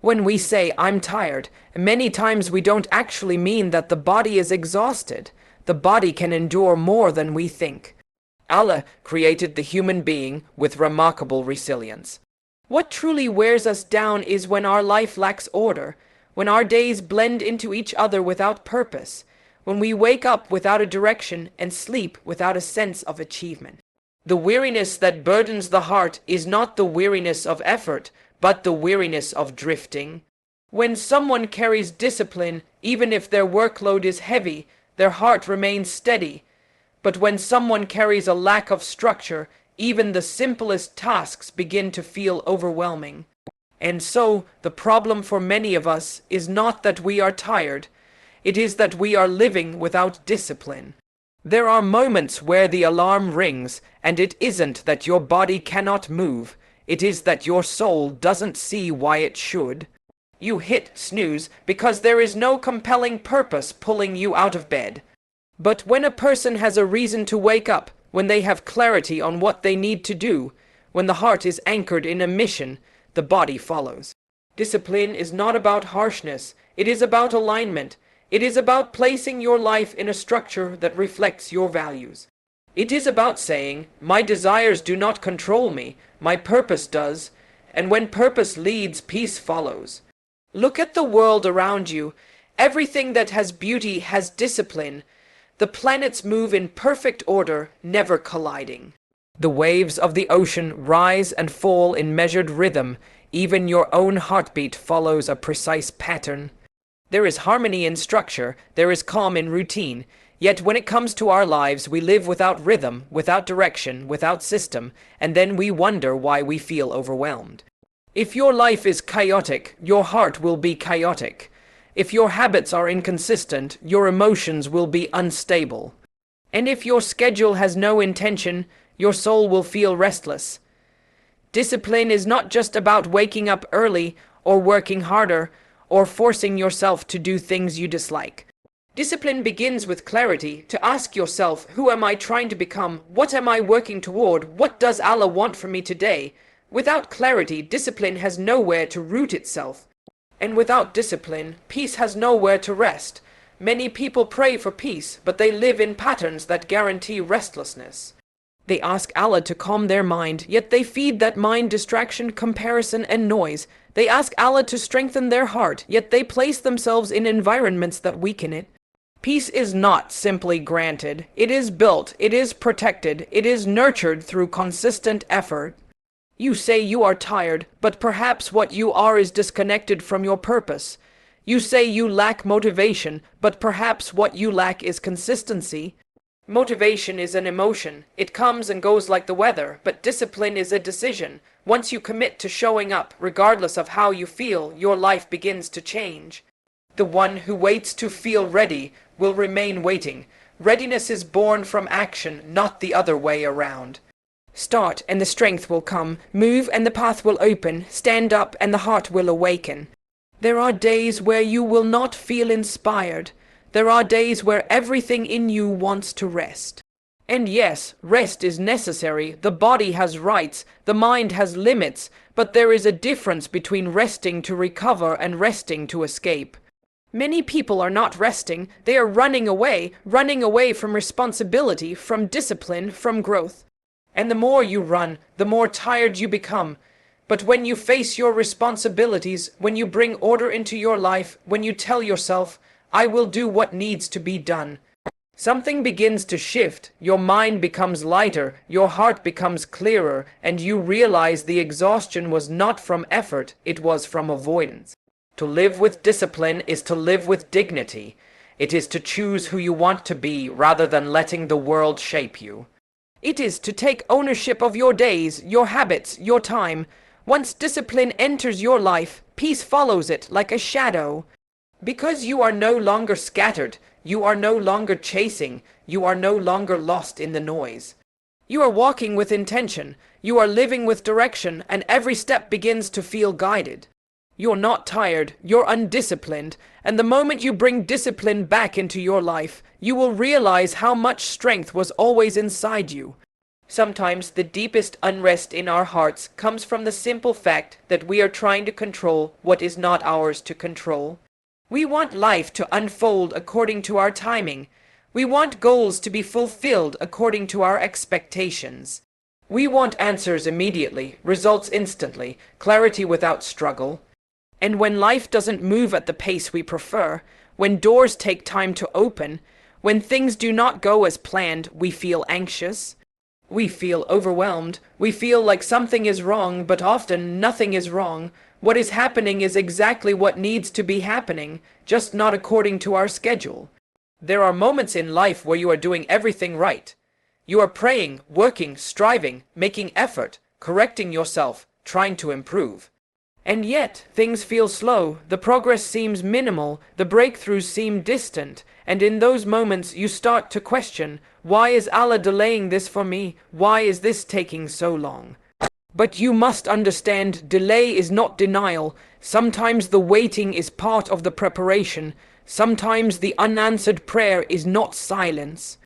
When we say, "I'm tired," many times we don't actually mean that the body is exhausted. The body can endure more than we think. Allah created the human being with remarkable resilience. What truly wears us down is when our life lacks order, when our days blend into each other without purpose, when we wake up without a direction and sleep without a sense of achievement. The weariness that burdens the heart is not the weariness of effort, but the weariness of drifting. When someone carries discipline, even if their workload is heavy, their heart remains steady. But when someone carries a lack of structure, even the simplest tasks begin to feel overwhelming. And so, the problem for many of us is not that we are tired, it is that we are living without discipline. There are moments where the alarm rings, and it isn't that your body cannot move, it is that your soul doesn't see why it should. You hit snooze because there is no compelling purpose pulling you out of bed. But when a person has a reason to wake up, when they have clarity on what they need to do, when the heart is anchored in a mission, the body follows. Discipline is not about harshness, it is about alignment. It is about placing your life in a structure that reflects your values. It is about saying, "My desires do not control me, my purpose does," and when purpose leads, peace follows. Look at the world around you. Everything that has beauty has discipline. The planets move in perfect order, never colliding. The waves of the ocean rise and fall in measured rhythm. Even your own heartbeat follows a precise pattern. There is harmony in structure, there is calm in routine. Yet when it comes to our lives, we live without rhythm, without direction, without system, and then we wonder why we feel overwhelmed. If your life is chaotic, your heart will be chaotic. If your habits are inconsistent, your emotions will be unstable. And if your schedule has no intention, your soul will feel restless. Discipline is not just about waking up early, or working harder, or forcing yourself to do things you dislike. Discipline begins with clarity, to ask yourself, who am I trying to become? What am I working toward? What does Allah want from me today? Without clarity, discipline has nowhere to root itself. And without discipline, peace has nowhere to rest. Many people pray for peace, but they live in patterns that guarantee restlessness. They ask Allah to calm their mind, yet they feed that mind distraction, comparison, and noise. They ask Allah to strengthen their heart, yet they place themselves in environments that weaken it. Peace is not simply granted. It is built, it is protected, it is nurtured through consistent effort. You say you are tired, but perhaps what you are is disconnected from your purpose. You say you lack motivation, but perhaps what you lack is consistency. Motivation is an emotion. It comes and goes like the weather, but discipline is a decision. Once you commit to showing up, regardless of how you feel, your life begins to change. The one who waits to feel ready will remain waiting. Readiness is born from action, not the other way around. Start and the strength will come. Move and the path will open. Stand up and the heart will awaken. There are days where you will not feel inspired. There are days where everything in you wants to rest. And yes, rest is necessary. The body has rights, the mind has limits, but there is a difference between resting to recover and resting to escape. Many people are not resting, they are running away from responsibility, from discipline, from growth. And the more you run, the more tired you become. But when you face your responsibilities, when you bring order into your life, when you tell yourself, "I will do what needs to be done," something begins to shift. Your mind becomes lighter, your heart becomes clearer, and you realize the exhaustion was not from effort, it was from avoidance. To live with discipline is to live with dignity. It is to choose who you want to be rather than letting the world shape you. It is to take ownership of your days, your habits, your time. Once discipline enters your life, peace follows it like a shadow. Because you are no longer scattered, you are no longer chasing, you are no longer lost in the noise. You are walking with intention, you are living with direction, and every step begins to feel guided. You're not tired, you're undisciplined, and the moment you bring discipline back into your life, you will realize how much strength was always inside you. Sometimes the deepest unrest in our hearts comes from the simple fact that we are trying to control what is not ours to control. We want life to unfold according to our timing. We want goals to be fulfilled according to our expectations. We want answers immediately, results instantly, clarity without struggle. And when life doesn't move at the pace we prefer, when doors take time to open, when things do not go as planned, we feel anxious. We feel overwhelmed. We feel like something is wrong, but often nothing is wrong. What is happening is exactly what needs to be happening, just not according to our schedule. There are moments in life where you are doing everything right. You are praying, working, striving, making effort, correcting yourself, trying to improve. And yet, things feel slow, the progress seems minimal, the breakthroughs seem distant, and in those moments you start to question, why is Allah delaying this for me? Why is this taking so long? But you must understand, delay is not denial. Sometimes the waiting is part of the preparation. Sometimes the unanswered prayer is not silence.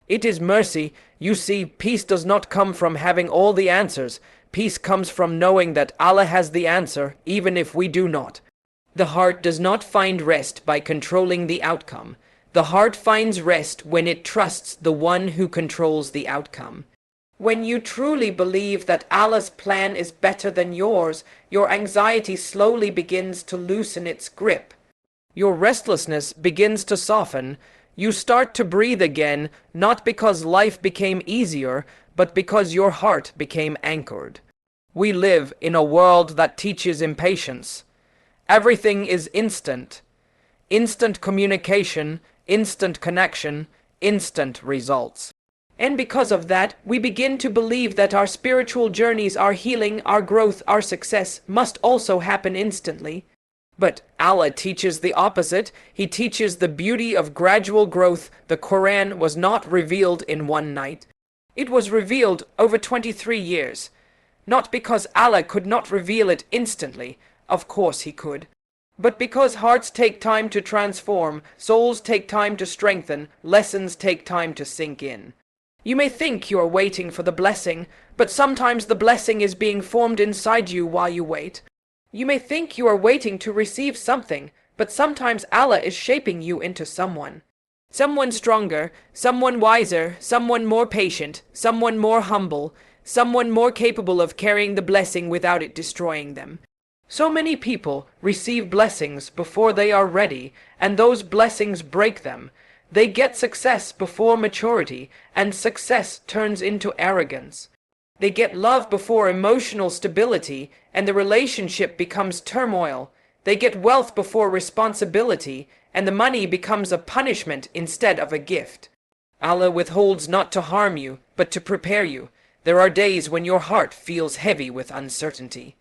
It is mercy. You see, peace does not come from having all the answers. Peace comes from knowing that Allah has the answer, even if we do not. The heart does not find rest by controlling the outcome. The heart finds rest when it trusts the one who controls the outcome. When you truly believe that Allah's plan is better than yours, your anxiety slowly begins to loosen its grip. Your restlessness begins to soften. You start to breathe again, not because life became easier, but because your heart became anchored. We live in a world that teaches impatience. Everything is instant. Instant communication, instant connection, instant results. And because of that, we begin to believe that our spiritual journeys, our healing, our growth, our success must also happen instantly. But Allah teaches the opposite. He teaches the beauty of gradual growth. The Quran was not revealed in one night. It was revealed over 23 years. Not because Allah could not reveal it instantly, of course He could, but because hearts take time to transform, souls take time to strengthen, lessons take time to sink in. You may think you are waiting for the blessing, but sometimes the blessing is being formed inside you while you wait. You may think you are waiting to receive something, but sometimes Allah is shaping you into someone. Someone stronger, someone wiser, someone more patient, someone more humble, someone more capable of carrying the blessing without it destroying them. So many people receive blessings before they are ready, and those blessings break them. They get success before maturity, and success turns into arrogance. They get love before emotional stability, and the relationship becomes turmoil. They get wealth before responsibility, and the money becomes a punishment instead of a gift. Allah withholds not to harm you, but to prepare you. There are days when your heart feels heavy with uncertainty.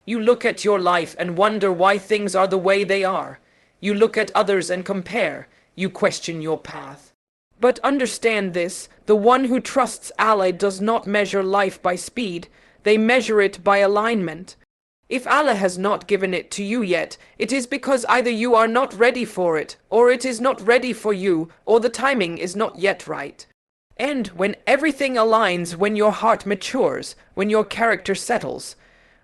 You look at your life and wonder why things are the way they are. You look at others and compare. You question your path. But understand this, the one who trusts Allah does not measure life by speed. They measure it by alignment. If Allah has not given it to you yet, it is because either you are not ready for it, or it is not ready for you, or the timing is not yet right. And when everything aligns, when your heart matures, when your character settles,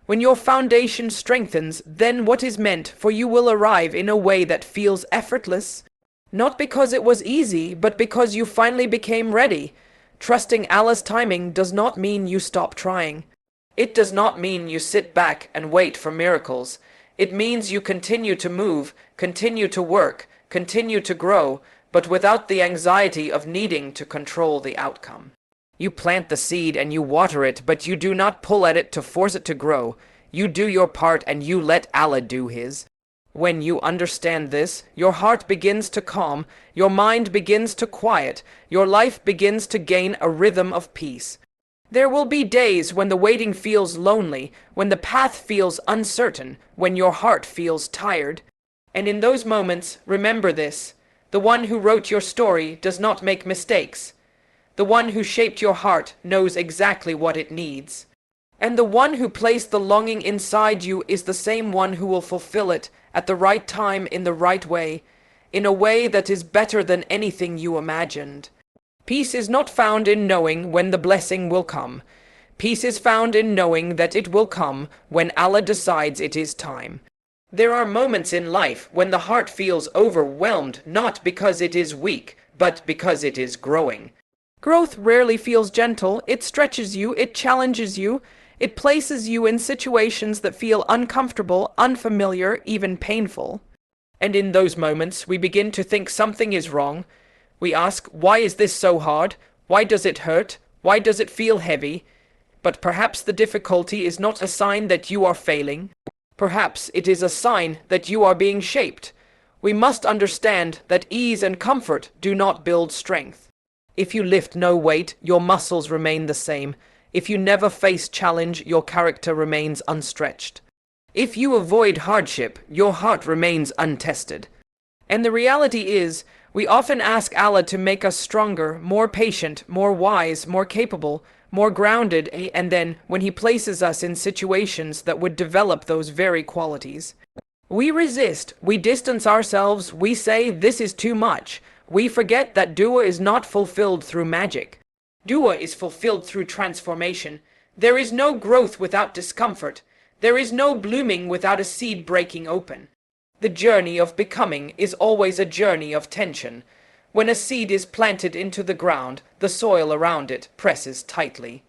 when your foundation strengthens, then what is meant for you will arrive in a way that feels effortless. Not because it was easy, but because you finally became ready. Trusting Allah's timing does not mean you stop trying. It does not mean you sit back and wait for miracles. It means you continue to move, continue to work, continue to grow, but without the anxiety of needing to control the outcome. You plant the seed and you water it, but you do not pull at it to force it to grow. You do your part and you let Allah do His. When you understand this, your heart begins to calm, your mind begins to quiet, your life begins to gain a rhythm of peace. There will be days when the waiting feels lonely, when the path feels uncertain, when your heart feels tired. And in those moments, remember this: the one who wrote your story does not make mistakes. The one who shaped your heart knows exactly what it needs. And the one who placed the longing inside you is the same one who will fulfill it at the right time in the right way, in a way that is better than anything you imagined. Peace is not found in knowing when the blessing will come. Peace is found in knowing that it will come when Allah decides it is time. There are moments in life when the heart feels overwhelmed, not because it is weak, but because it is growing. Growth rarely feels gentle. It stretches you, it challenges you, it places you in situations that feel uncomfortable, unfamiliar, even painful. And in those moments, we begin to think something is wrong. We ask, why is this so hard? Why does it hurt? Why does it feel heavy? But perhaps the difficulty is not a sign that you are failing. Perhaps it is a sign that you are being shaped. We must understand that ease and comfort do not build strength. If you lift no weight, your muscles remain the same. If you never face challenge, your character remains unstretched. If you avoid hardship, your heart remains untested. And the reality is, we often ask Allah to make us stronger, more patient, more wise, more capable, more grounded, and then, when He places us in situations that would develop those very qualities, we resist, we distance ourselves, we say this is too much. We forget that dua is not fulfilled through magic. Dua is fulfilled through transformation. There is no growth without discomfort. There is no blooming without a seed breaking open. The journey of becoming is always a journey of tension. When a seed is planted into the ground, the soil around it presses tightly.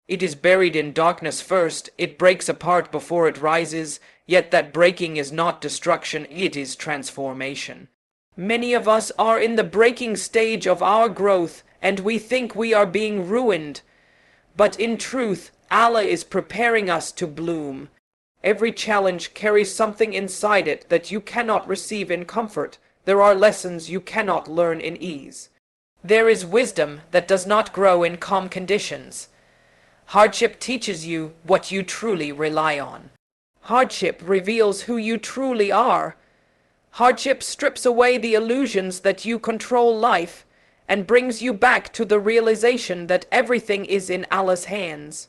It is buried in darkness first, it breaks apart before it rises, yet that breaking is not destruction, it is transformation. Many of us are in the breaking stage of our growth, and we think we are being ruined. But in truth, Allah is preparing us to bloom. Every challenge carries something inside it that you cannot receive in comfort. There are lessons you cannot learn in ease. There is wisdom that does not grow in calm conditions. Hardship teaches you what you truly rely on. Hardship reveals who you truly are. Hardship strips away the illusions that you control life and brings you back to the realization that everything is in Allah's hands.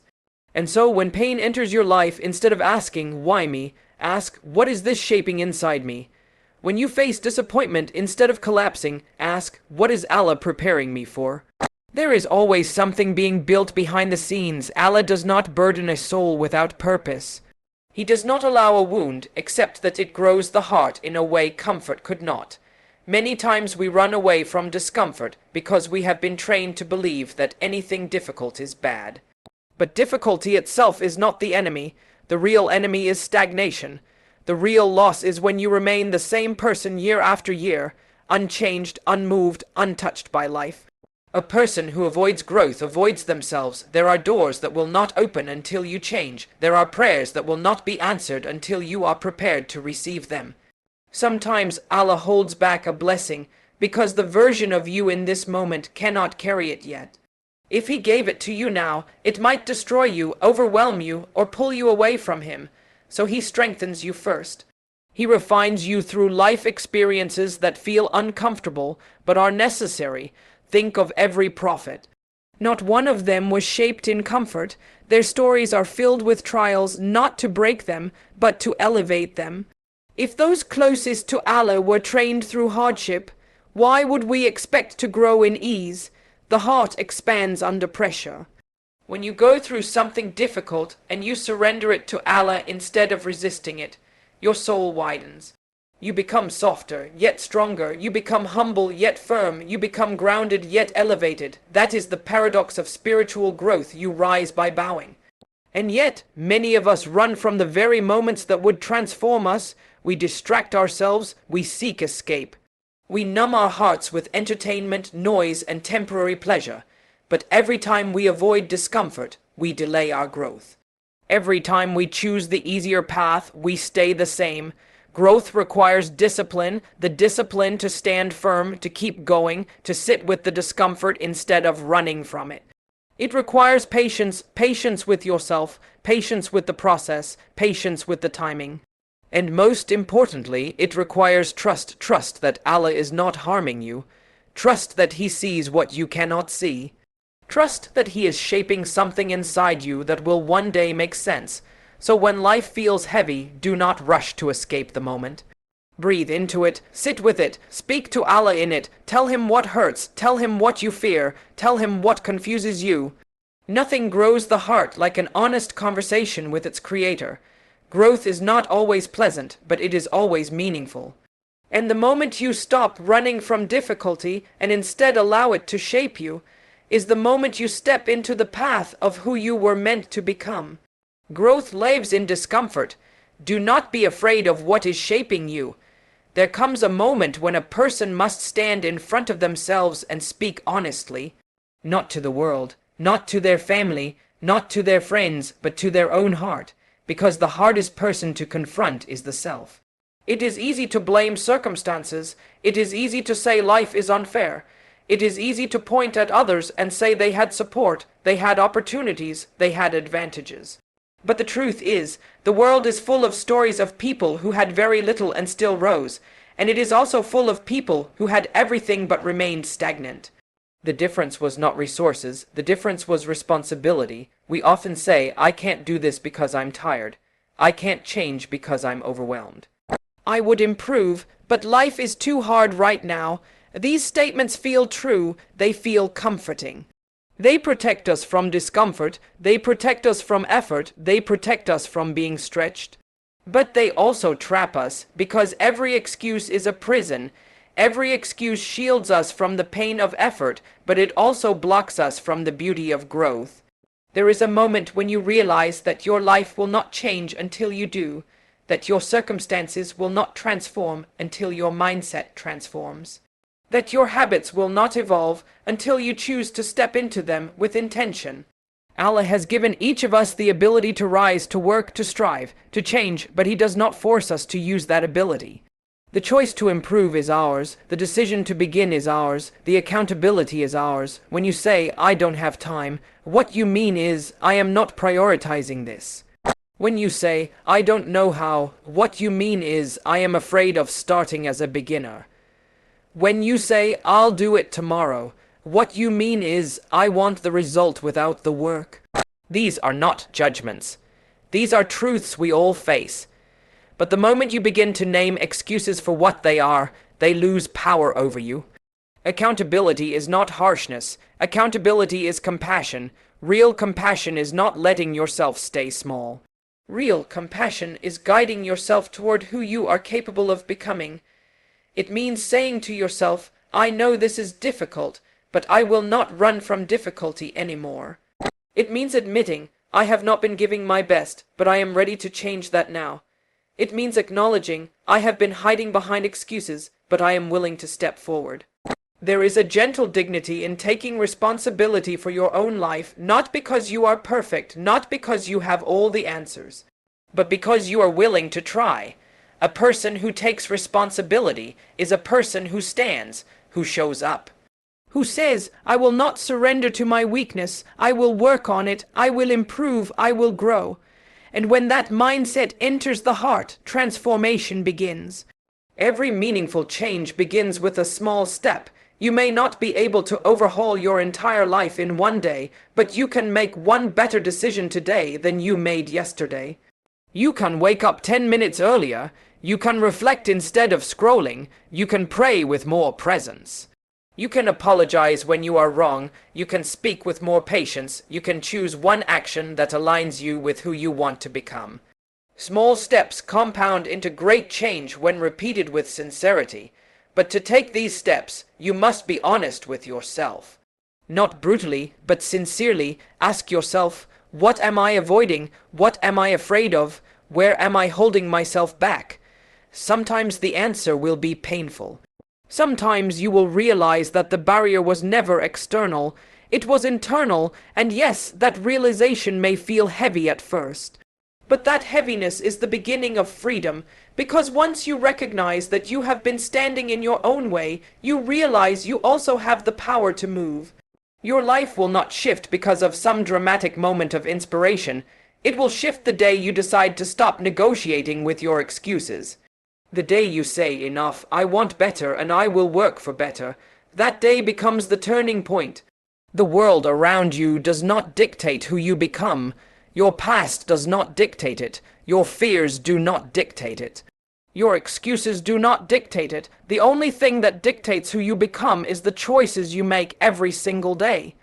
And so when pain enters your life, instead of asking, why me, ask, what is this shaping inside me? When you face disappointment, instead of collapsing, ask, what is Allah preparing me for? There is always something being built behind the scenes. Allah does not burden a soul without purpose. He does not allow a wound, except that it grows the heart in a way comfort could not. Many times we run away from discomfort because we have been trained to believe that anything difficult is bad. But difficulty itself is not the enemy. The real enemy is stagnation. The real loss is when you remain the same person year after year, unchanged, unmoved, untouched by life. A person who avoids growth avoids themselves. There are doors that will not open until you change. There are prayers that will not be answered until you are prepared to receive them. Sometimes Allah holds back a blessing because the version of you in this moment cannot carry it yet. If He gave it to you now, it might destroy you, overwhelm you, or pull you away from Him. So He strengthens you first. He refines you through life experiences that feel uncomfortable but are necessary. Think of every prophet. Not one of them was shaped in comfort. Their stories are filled with trials, not to break them, but to elevate them. If those closest to Allah were trained through hardship, why would we expect to grow in ease? The heart expands under pressure. When you go through something difficult and you surrender it to Allah instead of resisting it, your soul widens. You become softer, yet stronger. You become humble, yet firm. You become grounded, yet elevated. That is the paradox of spiritual growth. You rise by bowing. And yet, many of us run from the very moments that would transform us. We distract ourselves. We seek escape. We numb our hearts with entertainment, noise, and temporary pleasure. But every time we avoid discomfort, we delay our growth. Every time we choose the easier path, we stay the same. Growth requires discipline, the discipline to stand firm, to keep going, to sit with the discomfort instead of running from it. It requires patience, patience with yourself, patience with the process, patience with the timing. And most importantly, it requires trust, trust that Allah is not harming you. Trust that He sees what you cannot see. Trust that He is shaping something inside you that will one day make sense. So when life feels heavy, do not rush to escape the moment. Breathe into it, sit with it, speak to Allah in it, tell Him what hurts, tell Him what you fear, tell Him what confuses you. Nothing grows the heart like an honest conversation with its Creator. Growth is not always pleasant, but it is always meaningful. And the moment you stop running from difficulty and instead allow it to shape you, is the moment you step into the path of who you were meant to become. Growth lives in discomfort. Do not be afraid of what is shaping you. There comes a moment when a person must stand in front of themselves and speak honestly, not to the world, not to their family, not to their friends, but to their own heart, because the hardest person to confront is the self. It is easy to blame circumstances. It is easy to say life is unfair. It is easy to point at others and say they had support, they had opportunities, they had advantages. But the truth is, the world is full of stories of people who had very little and still rose, and it is also full of people who had everything but remained stagnant. The difference was not resources, the difference was responsibility. We often say, I can't do this because I'm tired. I can't change because I'm overwhelmed. I would improve, but life is too hard right now. These statements feel true, they feel comforting. They protect us from discomfort, they protect us from effort, they protect us from being stretched. But they also trap us, because every excuse is a prison. Every excuse shields us from the pain of effort, but it also blocks us from the beauty of growth. There is a moment when you realize that your life will not change until you do, that your circumstances will not transform until your mindset transforms, that your habits will not evolve until you choose to step into them with intention. Allah has given each of us the ability to rise, to work, to strive, to change, but He does not force us to use that ability. The choice to improve is ours, the decision to begin is ours, the accountability is ours. When you say, I don't have time, what you mean is, I am not prioritizing this. When you say, I don't know how, what you mean is, I am afraid of starting as a beginner. When you say, I'll do it tomorrow, what you mean is, I want the result without the work. These are not judgments. These are truths we all face. But the moment you begin to name excuses for what they are, they lose power over you. Accountability is not harshness. Accountability is compassion. Real compassion is not letting yourself stay small. Real compassion is guiding yourself toward who you are capable of becoming. It means saying to yourself, I know this is difficult, but I will not run from difficulty anymore. It means admitting, I have not been giving my best, but I am ready to change that now. It means acknowledging, I have been hiding behind excuses, but I am willing to step forward. There is a gentle dignity in taking responsibility for your own life, not because you are perfect, not because you have all the answers, but because you are willing to try. A person who takes responsibility is a person who stands, who shows up, who says, I will not surrender to my weakness, I will work on it, I will improve, I will grow. And when that mindset enters the heart, transformation begins. Every meaningful change begins with a small step. You may not be able to overhaul your entire life in one day, but you can make one better decision today than you made yesterday. You can wake up 10 minutes earlier. You can reflect instead of scrolling. You can pray with more presence. You can apologize when you are wrong. You can speak with more patience. You can choose one action that aligns you with who you want to become. Small steps compound into great change when repeated with sincerity. But to take these steps, you must be honest with yourself. Not brutally, but sincerely, ask yourself, what am I avoiding? What am I afraid of? Where am I holding myself back? Sometimes the answer will be painful. Sometimes you will realize that the barrier was never external, it was internal, and yes, that realization may feel heavy at first. But that heaviness is the beginning of freedom, because once you recognize that you have been standing in your own way, you realize you also have the power to move. Your life will not shift because of some dramatic moment of inspiration. It will shift the day you decide to stop negotiating with your excuses. The day you say, enough, I want better and I will work for better, that day becomes the turning point. The world around you does not dictate who you become. Your past does not dictate it. Your fears do not dictate it. Your excuses do not dictate it. The only thing that dictates who you become is the choices you make every single day.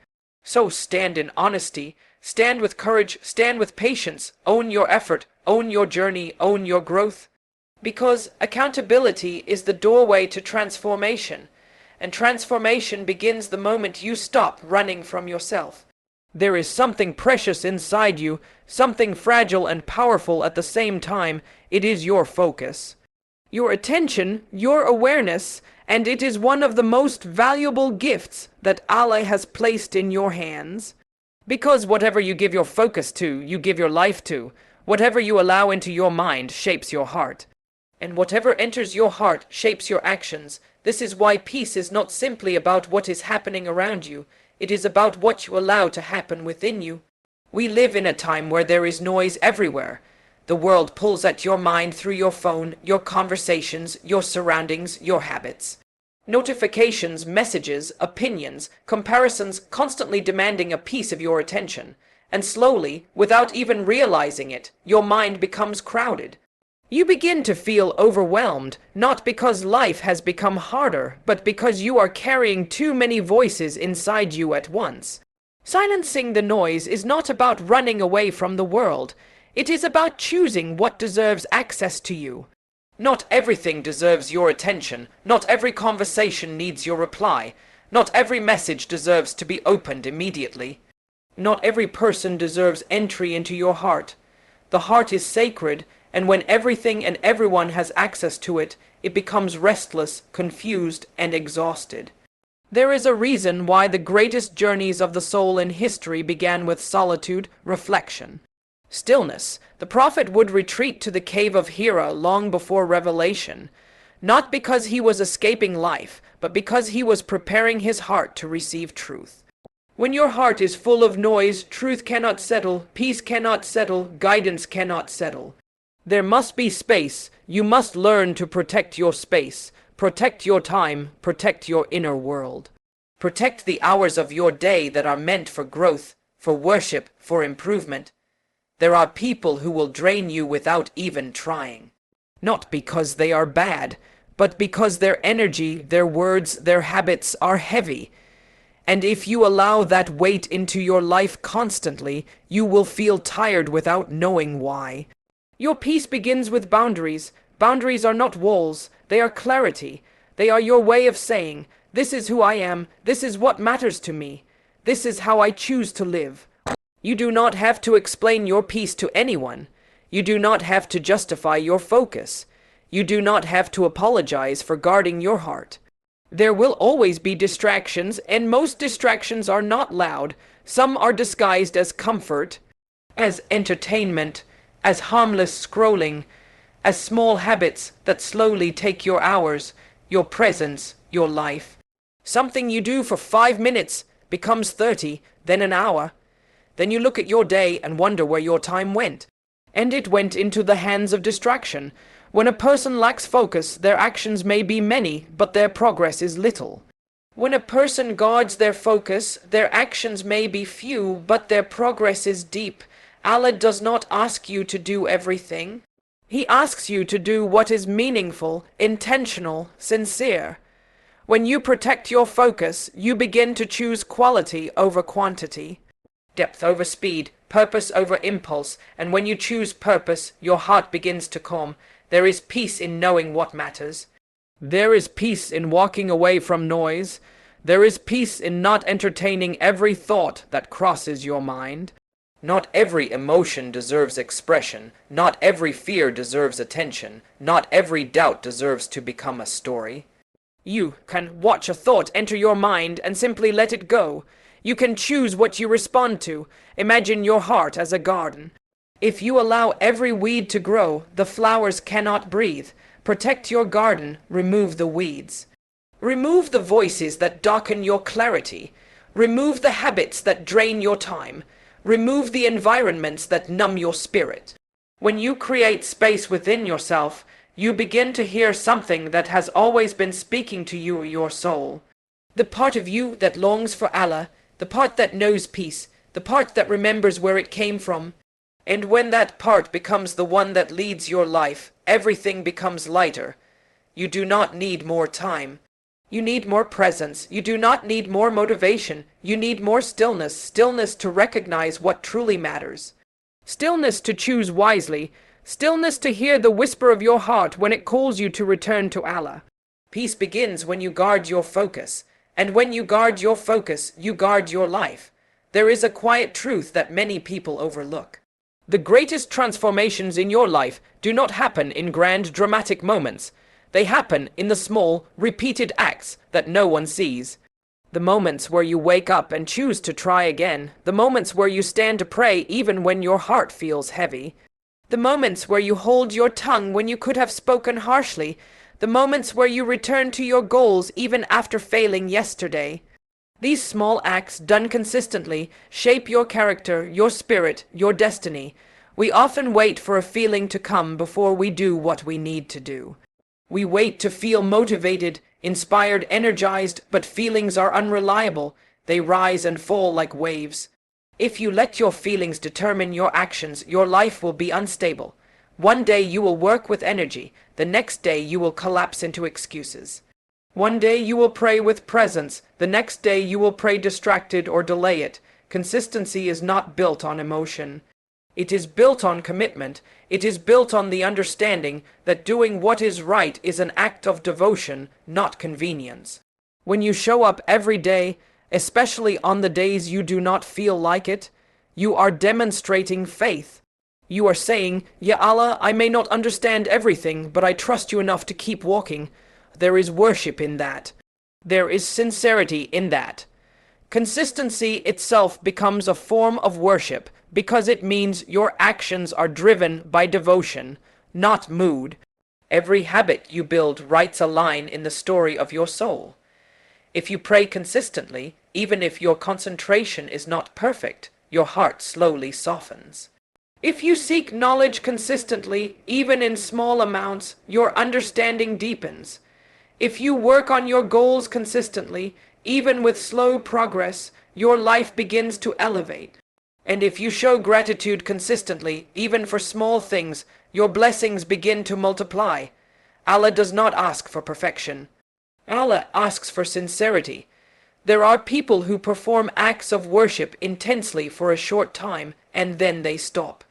So stand in honesty, stand with courage, stand with patience, own your effort, own your journey, own your growth. Because accountability is the doorway to transformation, and transformation begins the moment you stop running from yourself. There is something precious inside you, something fragile and powerful at the same time. It is your focus, your attention, your awareness, and it is one of the most valuable gifts that Allah has placed in your hands. Because whatever you give your focus to, you give your life to. Whatever you allow into your mind shapes your heart. And whatever enters your heart shapes your actions. This is why peace is not simply about what is happening around you. It is about what you allow to happen within you. We live in a time where there is noise everywhere. The world pulls at your mind through your phone, your conversations, your surroundings, your habits. Notifications, messages, opinions, comparisons constantly demanding a piece of your attention. And slowly, without even realizing it, your mind becomes crowded. You begin to feel overwhelmed, not because life has become harder, but because you are carrying too many voices inside you at once. Silencing the noise is not about running away from the world. It is about choosing what deserves access to you. Not everything deserves your attention. Not every conversation needs your reply. Not every message deserves to be opened immediately. Not every person deserves entry into your heart. The heart is sacred, and when everything and everyone has access to it, it becomes restless, confused, and exhausted. There is a reason why the greatest journeys of the soul in history began with solitude, reflection, stillness. The prophet would retreat to the cave of Hira long before revelation, not because he was escaping life, but because he was preparing his heart to receive truth. When your heart is full of noise, truth cannot settle, peace cannot settle, guidance cannot settle. There must be space. You must learn to protect your space, protect your time, protect your inner world. Protect the hours of your day that are meant for growth, for worship, for improvement. There are people who will drain you without even trying. Not because they are bad, but because their energy, their words, their habits are heavy. And if you allow that weight into your life constantly, you will feel tired without knowing why. Your peace begins with boundaries. Boundaries are not walls, they are clarity. They are your way of saying, this is who I am, this is what matters to me, this is how I choose to live. You do not have to explain your peace to anyone. You do not have to justify your focus. You do not have to apologize for guarding your heart. There will always be distractions, and most distractions are not loud. Some are disguised as comfort, as entertainment, as harmless scrolling, as small habits that slowly take your hours, your presence, your life. Something you do for 5 minutes becomes 30, then an hour. Then you look at your day and wonder where your time went. And it went into the hands of distraction. When a person lacks focus, their actions may be many, but their progress is little. When a person guards their focus, their actions may be few, but their progress is deep. Allah does not ask you to do everything. He asks you to do what is meaningful, intentional, sincere. When you protect your focus, you begin to choose quality over quantity, depth over speed, purpose over impulse, and when you choose purpose, your heart begins to calm. There is peace in knowing what matters. There is peace in walking away from noise. There is peace in not entertaining every thought that crosses your mind. Not every emotion deserves expression. Not every fear deserves attention. Not every doubt deserves to become a story. You can watch a thought enter your mind and simply let it go. You can choose what you respond to. Imagine your heart as a garden. If you allow every weed to grow, the flowers cannot breathe. Protect your garden, remove the weeds. Remove the voices that darken your clarity. Remove the habits that drain your time. Remove the environments that numb your spirit. When you create space within yourself, you begin to hear something that has always been speaking to you, your soul. The part of you that longs for Allah, the part that knows peace, the part that remembers where it came from. And when that part becomes the one that leads your life, everything becomes lighter. You do not need more time. You need more presence. You do not need more motivation. You need more stillness. Stillness to recognize what truly matters. Stillness to choose wisely. Stillness to hear the whisper of your heart when it calls you to return to Allah. Peace begins when you guard your focus. And when you guard your focus, you guard your life. There is a quiet truth that many people overlook. The greatest transformations in your life do not happen in grand dramatic moments. They happen in the small, repeated acts that no one sees. The moments where you wake up and choose to try again. The moments where you stand to pray even when your heart feels heavy. The moments where you hold your tongue when you could have spoken harshly. The moments where you return to your goals even after failing yesterday. These small acts done consistently shape your character, your spirit, your destiny. We often wait for a feeling to come before we do what we need to do. We wait to feel motivated, inspired, energized, but feelings are unreliable. They rise and fall like waves. If you let your feelings determine your actions, your life will be unstable. One day you will work with energy, the next day you will collapse into excuses. One day you will pray with presence, the next day you will pray distracted or delay it. Consistency is not built on emotion. It is built on commitment. It is built on the understanding that doing what is right is an act of devotion, not convenience. When you show up every day, especially on the days you do not feel like it, you are demonstrating faith. You are saying, "Ya Allah, I may not understand everything, but I trust you enough to keep walking." There is worship in that. There is sincerity in that. Consistency itself becomes a form of worship because it means your actions are driven by devotion, not mood. Every habit you build writes a line in the story of your soul. If you pray consistently, even if your concentration is not perfect, your heart slowly softens. If you seek knowledge consistently, even in small amounts, your understanding deepens. If you work on your goals consistently, even with slow progress, your life begins to elevate. And if you show gratitude consistently, even for small things, your blessings begin to multiply. Allah does not ask for perfection. Allah asks for sincerity. There are people who perform acts of worship intensely for a short time, and then they stop.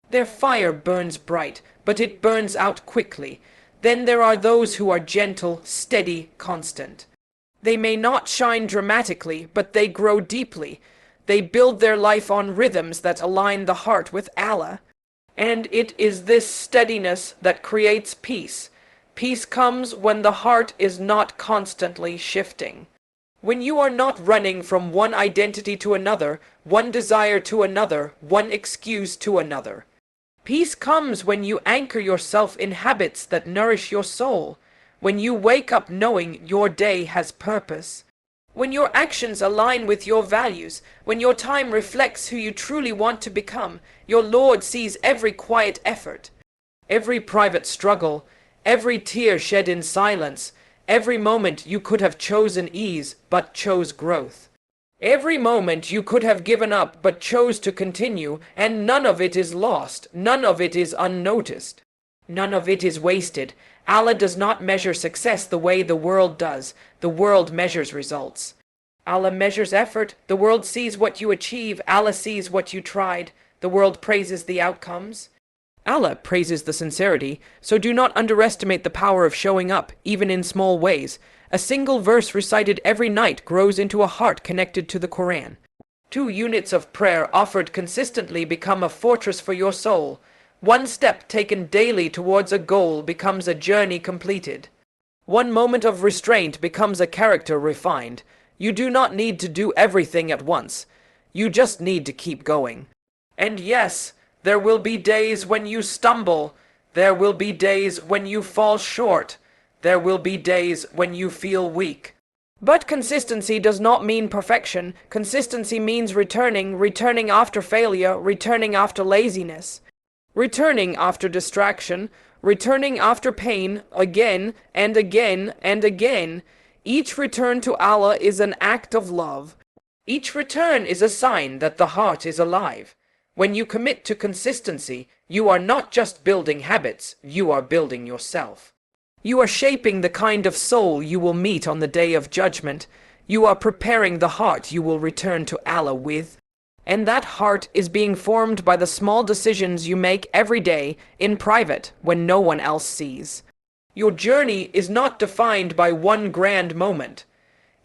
Their fire burns bright, but it burns out quickly. Then there are those who are gentle, steady, constant. They may not shine dramatically, but they grow deeply. They build their life on rhythms that align the heart with Allah. And it is this steadiness that creates peace. Peace comes when the heart is not constantly shifting. When you are not running from one identity to another, one desire to another, one excuse to another. Peace comes when you anchor yourself in habits that nourish your soul. When you wake up knowing your day has purpose. When your actions align with your values. When your time reflects who you truly want to become. Your Lord sees every quiet effort, every private struggle, every tear shed in silence, every moment you could have chosen ease but chose growth. Every moment you could have given up but chose to continue, and none of it is lost, none of it is unnoticed. None of it is wasted. Allah does not measure success the way the world does. The world measures results. Allah measures effort. The world sees what you achieve. Allah sees what you tried. The world praises the outcomes. Allah praises the sincerity, so do not underestimate the power of showing up, even in small ways. A single verse recited every night grows into a heart connected to the Quran. 2 units of prayer offered consistently become a fortress for your soul. One step taken daily towards a goal becomes a journey completed. One moment of restraint becomes a character refined. You do not need to do everything at once. You just need to keep going. And yes, there will be days when you stumble. There will be days when you fall short. There will be days when you feel weak. But consistency does not mean perfection. Consistency means returning after failure, returning after laziness. Returning after distraction, returning after pain, again and again and again. Each return to Allah is an act of love. Each return is a sign that the heart is alive. When you commit to consistency, you are not just building habits, you are building yourself. You are shaping the kind of soul you will meet on the day of judgment. You are preparing the heart you will return to Allah with. And that heart is being formed by the small decisions you make every day in private when no one else sees. Your journey is not defined by one grand moment.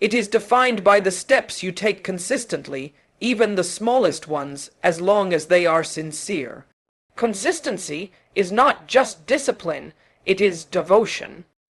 It is defined by the steps you take consistently, even the smallest ones, as long as they are sincere. Consistency is not just discipline, it is devotion.